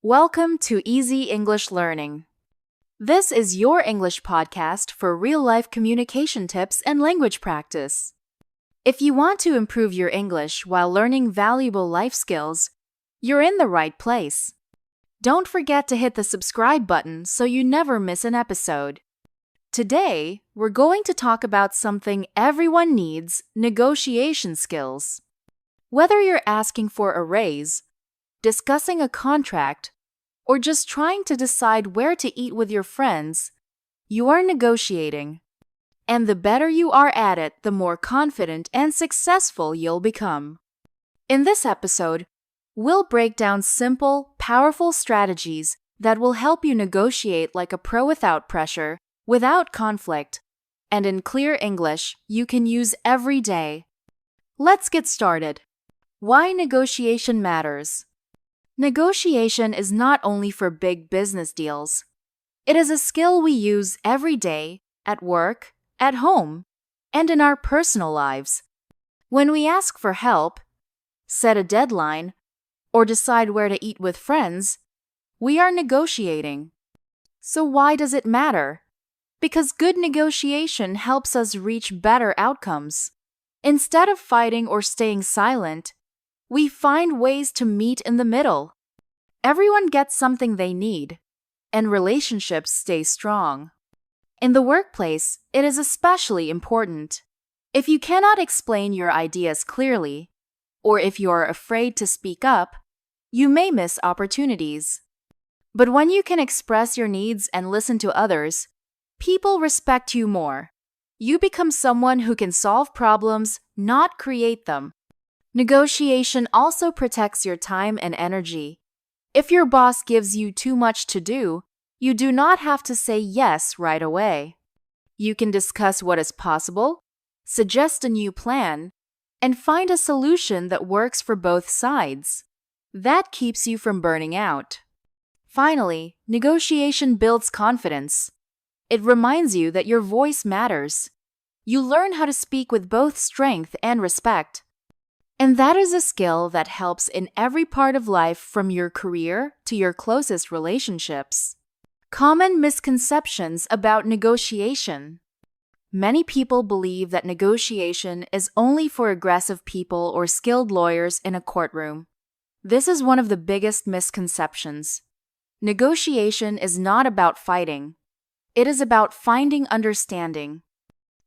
Welcome to Easy English Learning. This is your English podcast for real-life communication tips and language practice. If you want to improve your English while learning valuable life skills, you're in the right place. Don't forget to hit the subscribe button so you never miss an episode. Today, we're going to talk about something everyone needs: negotiation skills. Whether you're asking for a raise, discussing a contract, or just trying to decide where to eat with your friends, you are negotiating. And the better you are at it, the more confident and successful you'll become. In this episode, we'll break down simple, powerful strategies that will help you negotiate like a pro without pressure, without conflict, and in clear English you can use every day. Let's get started. Why negotiation matters. Negotiation is not only for big business deals. It is a skill we use every day, at work, at home, and in our personal lives. When we ask for help, set a deadline, or decide where to eat with friends, we are negotiating. So why does it matter? Because good negotiation helps us reach better outcomes. Instead of fighting or staying silent, we find ways to meet in the middle. Everyone gets something they need, and relationships stay strong. In the workplace, it is especially important. If you cannot explain your ideas clearly, or if you are afraid to speak up, you may miss opportunities. But when you can express your needs and listen to others, people respect you more. You become someone who can solve problems, not create them. Negotiation also protects your time and energy. If your boss gives you too much to do, you do not have to say yes right away. You can discuss what is possible, suggest a new plan, and find a solution that works for both sides. That keeps you from burning out. Finally, negotiation builds confidence. It reminds you that your voice matters. You learn how to speak with both strength and respect. And that is a skill that helps in every part of life, from your career to your closest relationships. Common misconceptions about negotiation. Many people believe that negotiation is only for aggressive people or skilled lawyers in a courtroom. This is one of the biggest misconceptions. Negotiation is not about fighting. It is about finding understanding.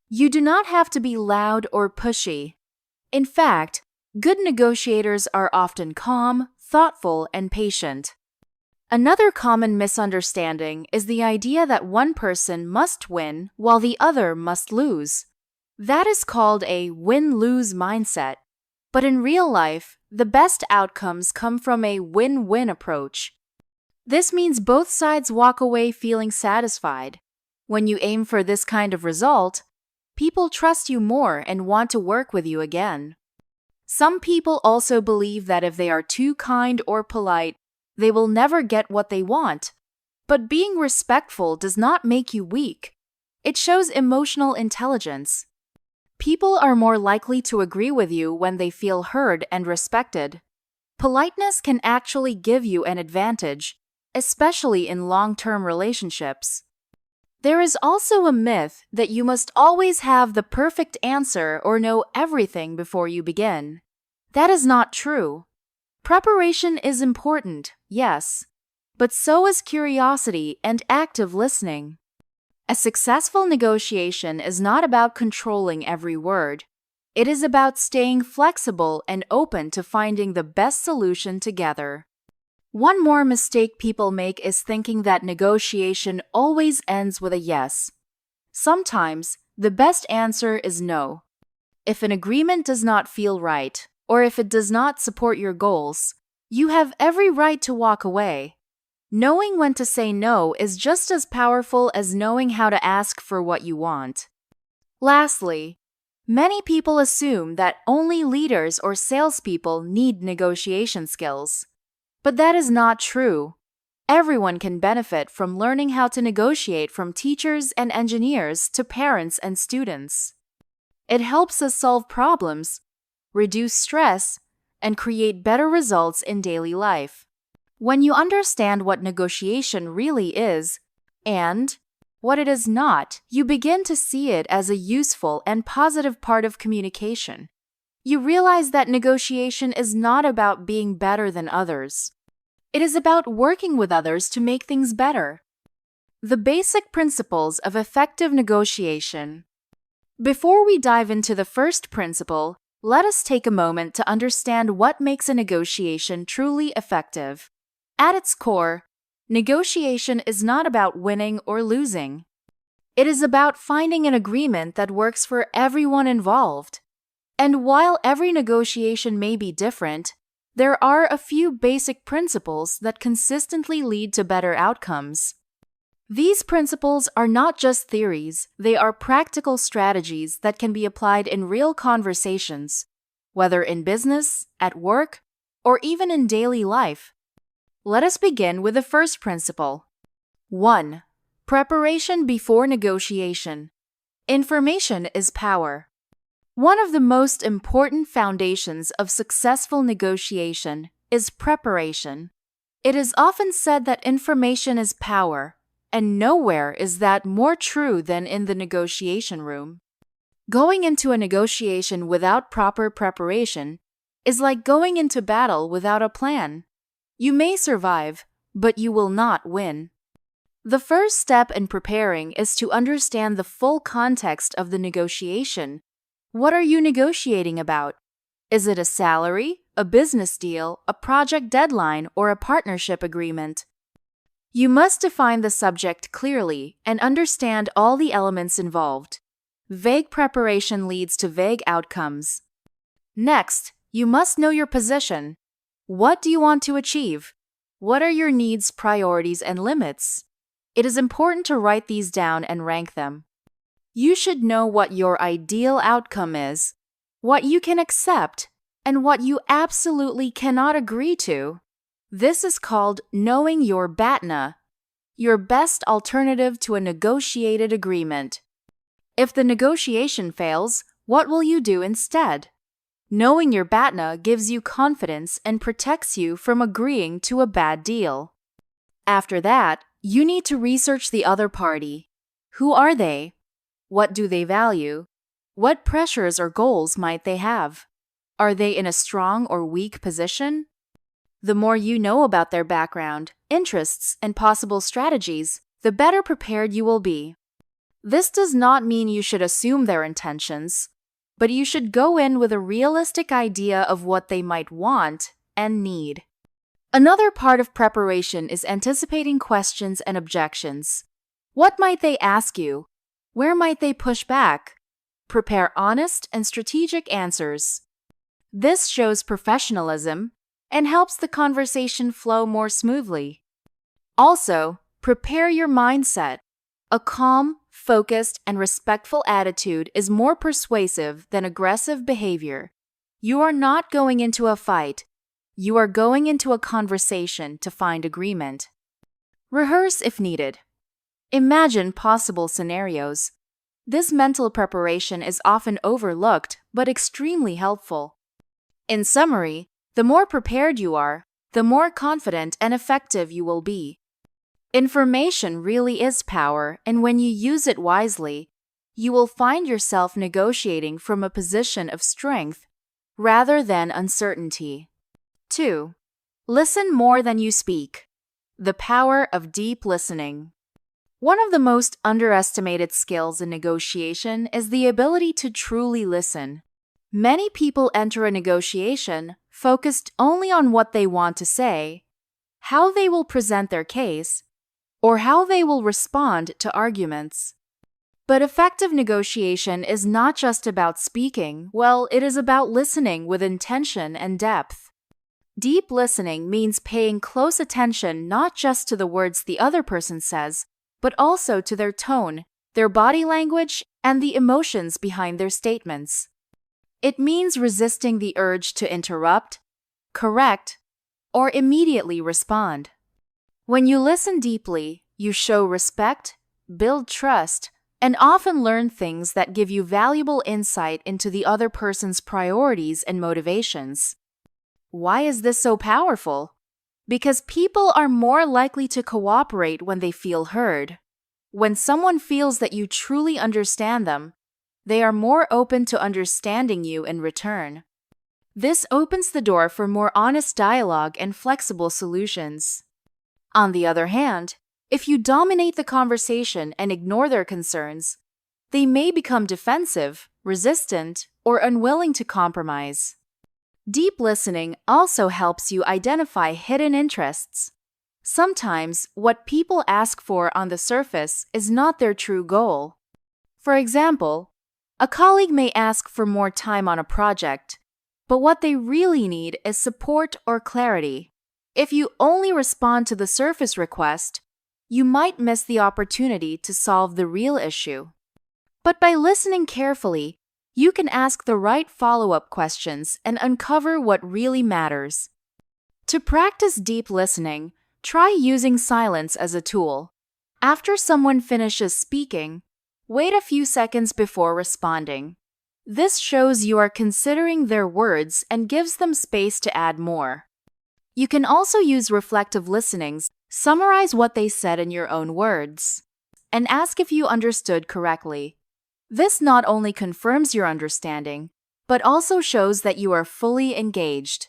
You do not have to be loud or pushy. In fact, good negotiators are often calm, thoughtful, and patient. Another common misunderstanding is the idea that one person must win while the other must lose. That is called a win-lose mindset. But in real life, the best outcomes come from a win-win approach. This means both sides walk away feeling satisfied. When you aim for this kind of result, people trust you more and want to work with you again. Some people also believe that if they are too kind or polite, they will never get what they want. But being respectful does not make you weak. It shows emotional intelligence. People are more likely to agree with you when they feel heard and respected. Politeness can actually give you an advantage, especially in long-term relationships. There is also a myth that you must always have the perfect answer or know everything before you begin. That is not true. Preparation is important, yes, but so is curiosity and active listening. A successful negotiation is not about controlling every word. It is about staying flexible and open to finding the best solution together. One more mistake people make is thinking that negotiation always ends with a yes. Sometimes, the best answer is no. If an agreement does not feel right, or if it does not support your goals, you have every right to walk away. Knowing when to say no is just as powerful as knowing how to ask for what you want. Lastly, many people assume that only leaders or salespeople need negotiation skills. But that is not true. Everyone can benefit from learning how to negotiate, from teachers and engineers to parents and students. It helps us solve problems, reduce stress, and create better results in daily life. When you understand what negotiation really is and what it is not, you begin to see it as a useful and positive part of communication. You realize that negotiation is not about being better than others. It is about working with others to make things better. The basic principles of effective negotiation. Before we dive into the first principle, let us take a moment to understand what makes a negotiation truly effective. At its core, negotiation is not about winning or losing. It is about finding an agreement that works for everyone involved. And while every negotiation may be different, there are a few basic principles that consistently lead to better outcomes. These principles are not just theories, they are practical strategies that can be applied in real conversations, whether in business, at work, or even in daily life. Let us begin with the first principle. 1. Preparation before negotiation. Information is power. One of the most important foundations of successful negotiation is preparation. It is often said that information is power, and nowhere is that more true than in the negotiation room. Going into a negotiation without proper preparation is like going into battle without a plan. You may survive, but you will not win. The first step in preparing is to understand the full context of the negotiation. What are you negotiating about? Is it a salary, a business deal, a project deadline, or a partnership agreement? You must define the subject clearly and understand all the elements involved. Vague preparation leads to vague outcomes. Next, you must know your position. What do you want to achieve? What are your needs, priorities, and limits? It is important to write these down and rank them. You should know what your ideal outcome is, what you can accept, and what you absolutely cannot agree to. This is called knowing your BATNA, your best alternative to a negotiated agreement. If the negotiation fails, what will you do instead? Knowing your BATNA gives you confidence and protects you from agreeing to a bad deal. After that, you need to research the other party. Who are they? What do they value? What pressures or goals might they have? Are they in a strong or weak position? The more you know about their background, interests, and possible strategies, the better prepared you will be. This does not mean you should assume their intentions, but you should go in with a realistic idea of what they might want and need. Another part of preparation is anticipating questions and objections. What might they ask you? Where might they push back? Prepare honest and strategic answers. This shows professionalism and helps the conversation flow more smoothly. Also, prepare your mindset. A calm, focused, and respectful attitude is more persuasive than aggressive behavior. You are not going into a fight. You are going into a conversation to find agreement. Rehearse if needed. Imagine possible scenarios. This mental preparation is often overlooked but extremely helpful. In summary, the more prepared you are, the more confident and effective you will be. Information really is power, and when you use it wisely, you will find yourself negotiating from a position of strength rather than uncertainty. 2. Listen more than you speak. The power of deep listening. One of the most underestimated skills in negotiation is the ability to truly listen. Many people enter a negotiation focused only on what they want to say, how they will present their case, or how they will respond to arguments. But effective negotiation is not just about speaking, it is about listening with intention and depth. Deep listening means paying close attention not just to the words the other person says, but also to their tone, their body language, and the emotions behind their statements. It means resisting the urge to interrupt, correct, or immediately respond. When you listen deeply, you show respect, build trust, and often learn things that give you valuable insight into the other person's priorities and motivations. Why is this so powerful? because people are more likely to cooperate when they feel heard. When someone feels that you truly understand them, they are more open to understanding you in return. This opens the door for more honest dialogue and flexible solutions. On the other hand, if you dominate the conversation and ignore their concerns, they may become defensive, resistant, or unwilling to compromise. Deep listening also helps you identify hidden interests. Sometimes, what people ask for on the surface is not their true goal. For example, a colleague may ask for more time on a project, but what they really need is support or clarity. If you only respond to the surface request, you might miss the opportunity to solve the real issue. But by listening carefully, you can ask the right follow-up questions and uncover what really matters. To practice deep listening, try using silence as a tool. After someone finishes speaking, wait a few seconds before responding. This shows you are considering their words and gives them space to add more. You can also use reflective listenings, summarize what they said in your own words, and ask if you understood correctly. This not only confirms your understanding, but also shows that you are fully engaged.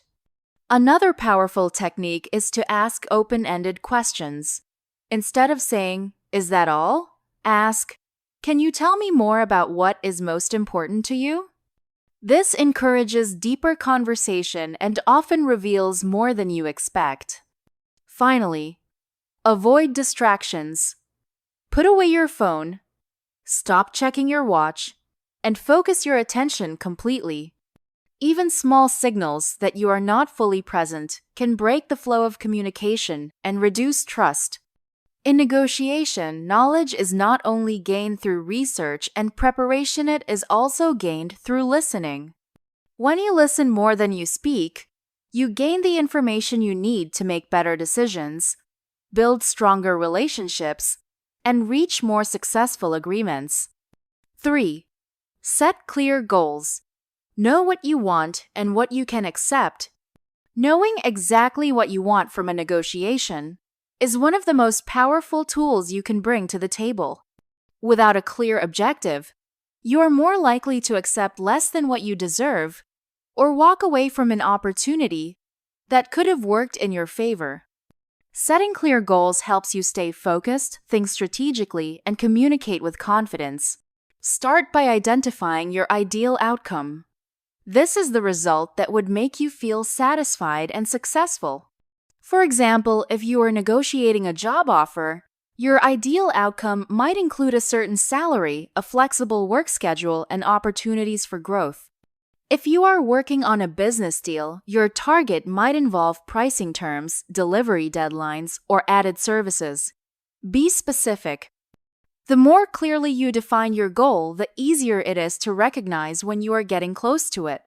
Another powerful technique is to ask open-ended questions. Instead of saying, "Is that all?" ask, "Can you tell me more about what is most important to you?" This encourages deeper conversation and often reveals more than you expect. Finally, avoid distractions. Put away your phone, stop checking your watch, and focus your attention completely. Even small signals that you are not fully present can break the flow of communication and reduce trust. In negotiation, knowledge is not only gained through research and preparation, it is also gained through listening. When you listen more than you speak, you gain the information you need to make better decisions, build stronger relationships, and reach more successful agreements. 3. Set clear goals. Know what you want and what you can accept. Knowing exactly what you want from a negotiation is one of the most powerful tools you can bring to the table. Without a clear objective, you are more likely to accept less than what you deserve or walk away from an opportunity that could have worked in your favor. Setting clear goals helps you stay focused, think strategically, and communicate with confidence. Start by identifying your ideal outcome. This is the result that would make you feel satisfied and successful. For example, if you are negotiating a job offer, your ideal outcome might include a certain salary, a flexible work schedule, and opportunities for growth. If you are working on a business deal, your target might involve pricing terms, delivery deadlines, or added services. Be specific. The more clearly you define your goal, the easier it is to recognize when you are getting close to it.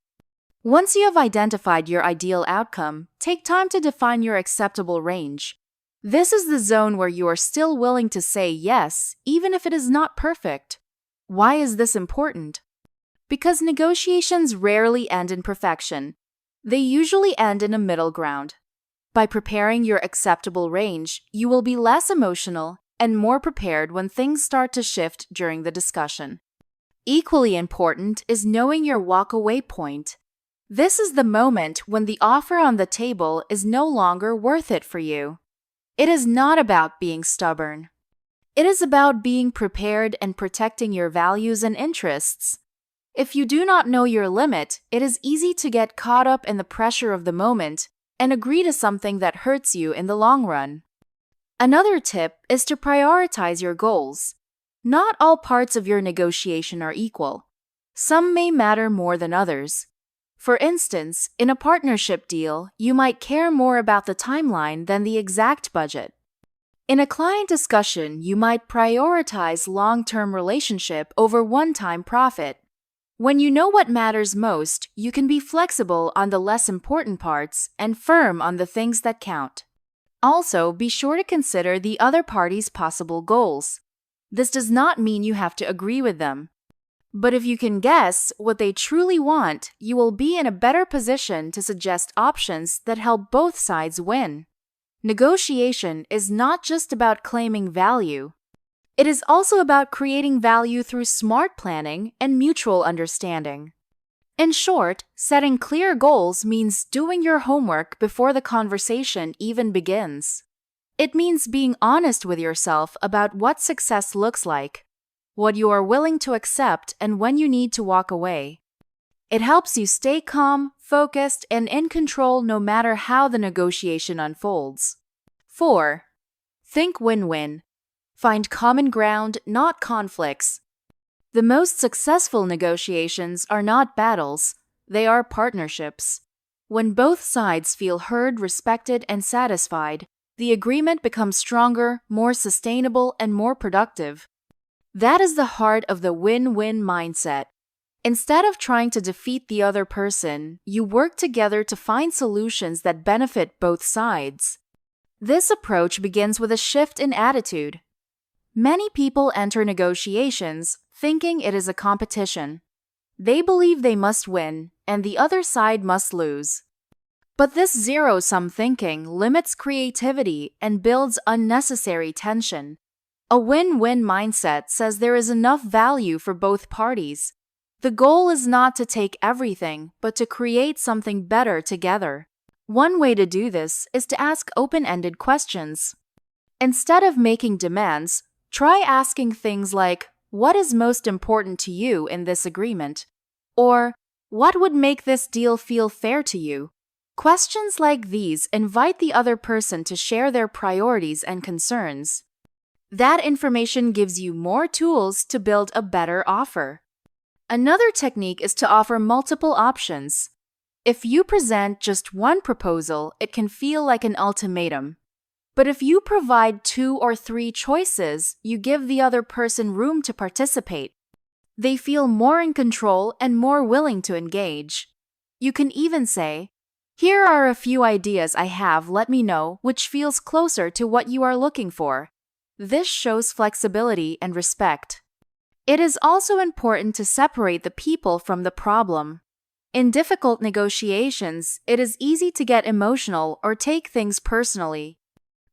Once you have identified your ideal outcome, take time to define your acceptable range. This is the zone where you are still willing to say yes, even if it is not perfect. Why is this important? Because negotiations rarely end in perfection. They usually end in a middle ground. By preparing your acceptable range, you will be less emotional and more prepared when things start to shift during the discussion. Equally important is knowing your walk-away point. This is the moment when the offer on the table is no longer worth it for you. It is not about being stubborn. It is about being prepared and protecting your values and interests. If you do not know your limit, it is easy to get caught up in the pressure of the moment and agree to something that hurts you in the long run. Another tip is to prioritize your goals. Not all parts of your negotiation are equal. Some may matter more than others. For instance, in a partnership deal, you might care more about the timeline than the exact budget. In a client discussion, you might prioritize long-term relationship over one-time profit. When you know what matters most, you can be flexible on the less important parts and firm on the things that count. Also, be sure to consider the other party's possible goals. This does not mean you have to agree with them. But if you can guess what they truly want, you will be in a better position to suggest options that help both sides win. Negotiation is not just about claiming value. It is also about creating value through smart planning and mutual understanding. In short, setting clear goals means doing your homework before the conversation even begins. It means being honest with yourself about what success looks like, what you are willing to accept, and when you need to walk away. It helps you stay calm, focused, and in control no matter how the negotiation unfolds. 4. Think win-win. Find common ground, not conflicts. The most successful negotiations are not battles, they are partnerships. When both sides feel heard, respected, and satisfied, the agreement becomes stronger, more sustainable, and more productive. That is the heart of the win-win mindset. Instead of trying to defeat the other person, you work together to find solutions that benefit both sides. This approach begins with a shift in attitude. Many people enter negotiations thinking it is a competition. They believe they must win, and the other side must lose. But this zero-sum thinking limits creativity and builds unnecessary tension. A win-win mindset says there is enough value for both parties. The goal is not to take everything, but to create something better together. One way to do this is to ask open-ended questions. Instead of making demands, try asking things like, "What is most important to you in this agreement?" Or, "What would make this deal feel fair to you?" Questions like these invite the other person to share their priorities and concerns. That information gives you more tools to build a better offer. Another technique is to offer multiple options. If you present just one proposal, it can feel like an ultimatum. But if you provide 2 or 3 choices, you give the other person room to participate. They feel more in control and more willing to engage. You can even say, "Here are a few ideas I have, let me know which feels closer to what you are looking for." This shows flexibility and respect. It is also important to separate the people from the problem. In difficult negotiations, it is easy to get emotional or take things personally.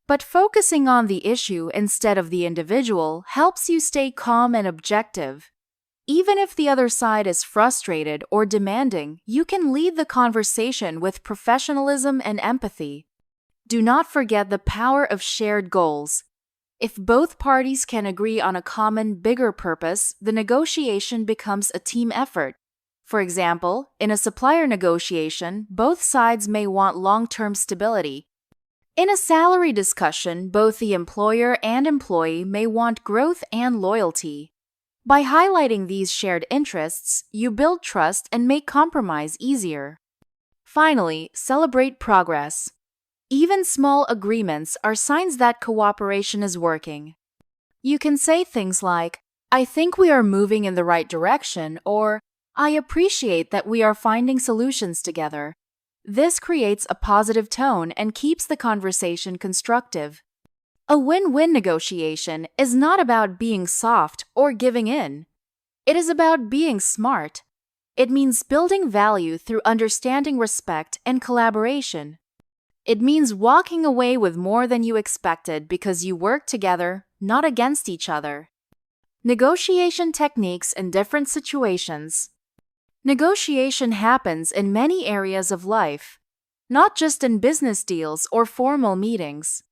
But focusing on the issue instead of the individual helps you stay calm and objective. Even if the other side is frustrated or demanding, you can lead the conversation with professionalism and empathy. Do not forget the power of shared goals. If both parties can agree on a common, bigger purpose, the negotiation becomes a team effort. For example, in a supplier negotiation, both sides may want long-term stability. In a salary discussion, both the employer and employee may want growth and loyalty. By highlighting these shared interests, you build trust and make compromise easier. Finally, celebrate progress. Even small agreements are signs that cooperation is working. You can say things like, "I think we are moving in the right direction," or "I appreciate that we are finding solutions together." This creates a positive tone and keeps the conversation constructive. A win-win negotiation is not about being soft or giving in. It is about being smart. It means building value through understanding, respect, and collaboration. It means walking away with more than you expected because you work together, not against each other. Negotiation techniques in different situations. Negotiation happens in many areas of life, not just in business deals or formal meetings.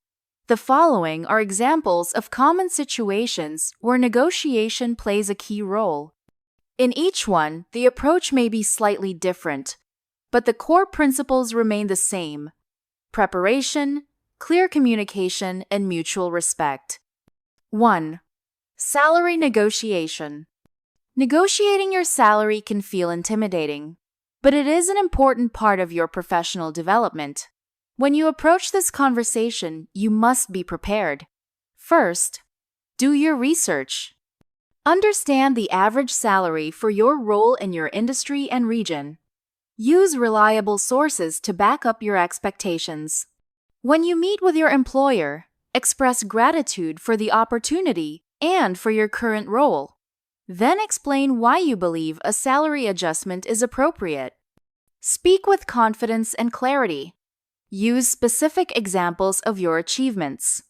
The following are examples of common situations where negotiation plays a key role. In each one, the approach may be slightly different, but the core principles remain the same: preparation, clear communication, and mutual respect. 1. Salary negotiation. Negotiating your salary can feel intimidating, but it is an important part of your professional development. When you approach this conversation, you must be prepared. First, do your research. Understand the average salary for your role in your industry and region. Use reliable sources to back up your expectations. When you meet with your employer, express gratitude for the opportunity and for your current role. Then explain why you believe a salary adjustment is appropriate. Speak with confidence and clarity. Use specific examples of your achievements.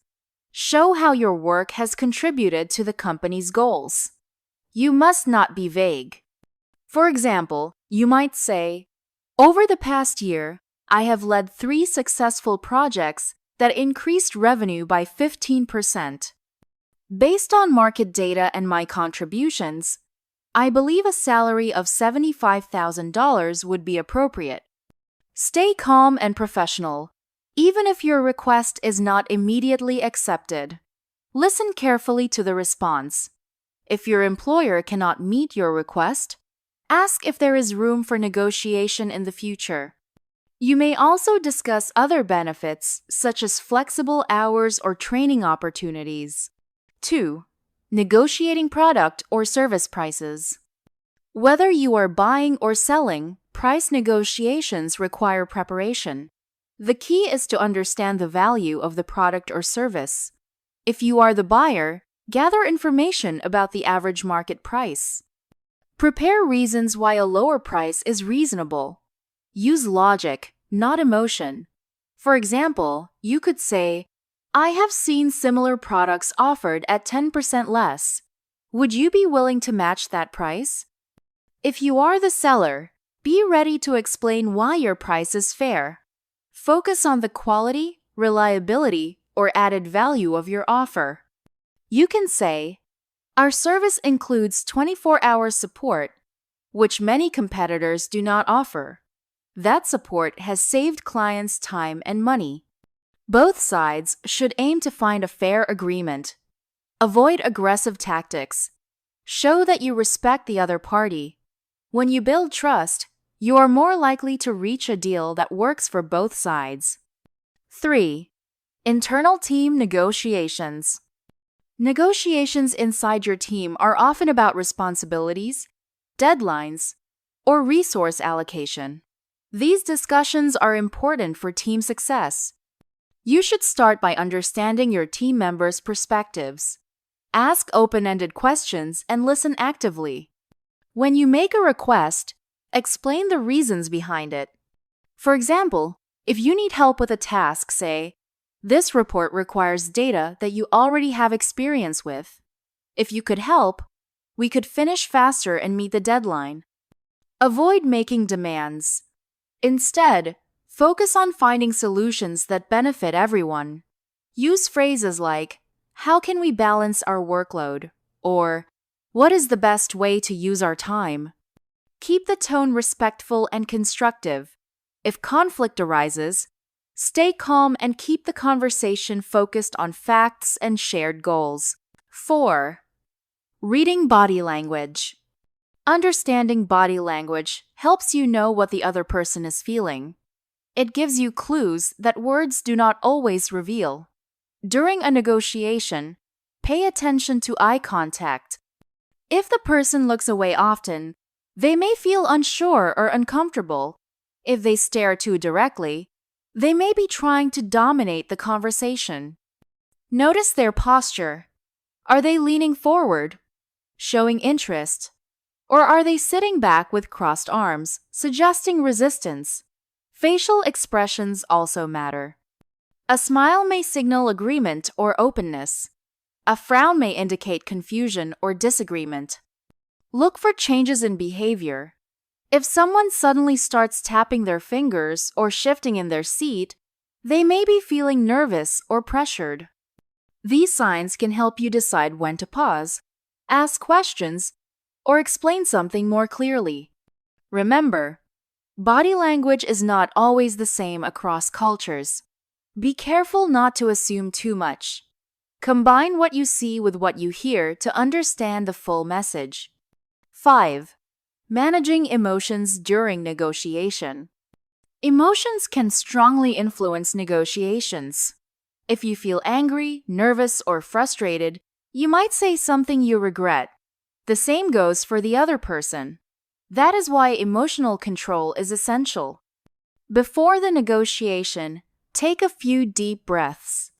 Show how your work has contributed to the company's goals. You must not be vague. For example, you might say, "Over the past year, I have led 3 successful projects that increased revenue by 15%. Based on market data and my contributions, I believe a salary of $75,000 would be appropriate." Stay calm and professional, even if your request is not immediately accepted. Listen carefully to the response. If your employer cannot meet your request, ask if there is room for negotiation in the future. You may also discuss other benefits, such as flexible hours or training opportunities. 2. Negotiating product or service prices. Whether you are buying or selling, price negotiations require preparation. The key is to understand the value of the product or service. If you are the buyer, gather information about the average market price. Prepare reasons why a lower price is reasonable. Use logic, not emotion. For example, you could say, "I have seen similar products offered at 10% less. Would you be willing to match that price?" If you are the seller, be ready to explain why your price is fair. Focus on the quality, reliability, or added value of your offer. You can say, "Our service includes 24-hour support, which many competitors do not offer. That support has saved clients time and money." Both sides should aim to find a fair agreement. Avoid aggressive tactics. Show that you respect the other party. When you build trust, you are more likely to reach a deal that works for both sides. 3. Internal team negotiations. Negotiations inside your team are often about responsibilities, deadlines, or resource allocation. These discussions are important for team success. You should start by understanding your team members' perspectives. Ask open-ended questions and listen actively. When you make a request, explain the reasons behind it. For example, if you need help with a task, say, "This report requires data that you already have experience with. If you could help, we could finish faster and meet the deadline." Avoid making demands. Instead, focus on finding solutions that benefit everyone. Use phrases like, "How can we balance our workload?" or "What is the best way to use our time?" Keep the tone respectful and constructive. If conflict arises, stay calm and keep the conversation focused on facts and shared goals. 4. Reading body language. Understanding body language helps you know what the other person is feeling. It gives you clues that words do not always reveal. During a negotiation, pay attention to eye contact. If the person looks away often, they may feel unsure or uncomfortable. If they stare too directly, they may be trying to dominate the conversation. Notice their posture. Are they leaning forward, showing interest, or are they sitting back with crossed arms, suggesting resistance? Facial expressions also matter. A smile may signal agreement or openness. A frown may indicate confusion or disagreement. Look for changes in behavior. If someone suddenly starts tapping their fingers or shifting in their seat, they may be feeling nervous or pressured. These signs can help you decide when to pause, ask questions, or explain something more clearly. Remember, body language is not always the same across cultures. Be careful not to assume too much. Combine what you see with what you hear to understand the full message. 5. Managing emotions during negotiation. Emotions can strongly influence negotiations. If you feel angry, nervous, or frustrated, you might say something you regret. The same goes for the other person. That is why emotional control is essential. Before the negotiation, take a few deep breaths.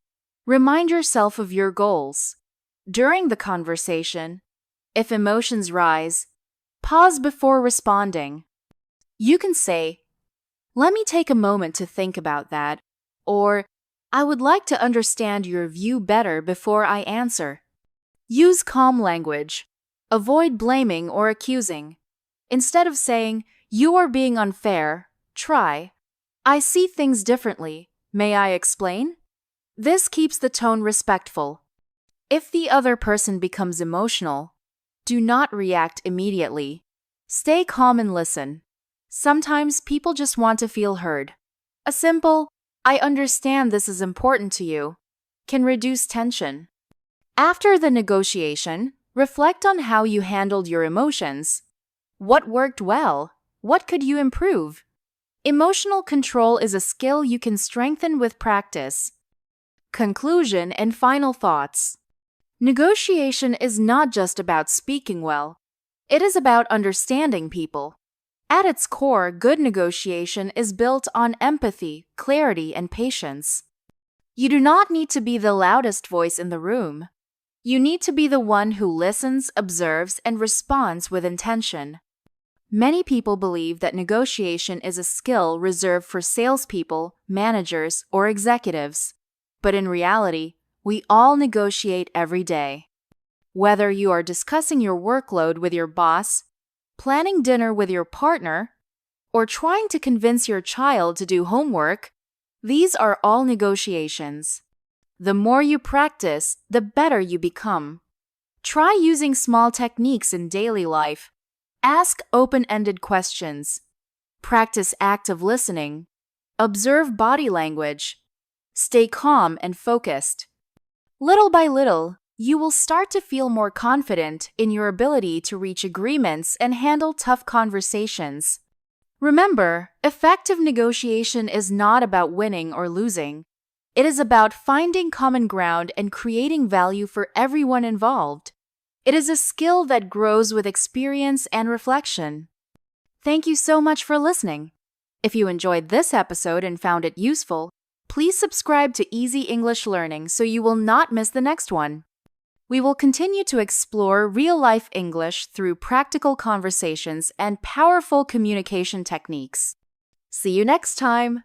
Remind yourself of your goals. During the conversation, if emotions rise, pause before responding. You can say, "Let me take a moment to think about that," or I would like to understand your view better before I answer. Use calm language. Avoid blaming or accusing. Instead of saying, "You are being unfair," try, "I see things differently. May I explain?" This keeps the tone respectful. If the other person becomes emotional, do not react immediately. Stay calm and listen. Sometimes people just want to feel heard. A simple, "I understand this is important to you," can reduce tension. After the negotiation, reflect on how you handled your emotions. What worked well? What could you improve? Emotional control is a skill you can strengthen with practice. Conclusion and final thoughts. Negotiation is not just about speaking well. It is about understanding people. At its core, good negotiation is built on empathy, clarity, and patience. You do not need to be the loudest voice in the room. You need to be the one who listens, observes, and responds with intention. Many people believe that negotiation is a skill reserved for salespeople, managers, or executives. But in reality, we all negotiate every day. Whether you are discussing your workload with your boss, planning dinner with your partner, or trying to convince your child to do homework, these are all negotiations. The more you practice, the better you become. Try using small techniques in daily life. Ask open-ended questions. Practice active listening. Observe body language. Stay calm and focused. Little by little, you will start to feel more confident in your ability to reach agreements and handle tough conversations. Remember, effective negotiation is not about winning or losing. It is about finding common ground and creating value for everyone involved. It is a skill that grows with experience and reflection. Thank you so much for listening. If you enjoyed this episode and found it useful, please subscribe to Easy English Learning so you will not miss the next one. We will continue to explore real-life English through practical conversations and powerful communication techniques. See you next time!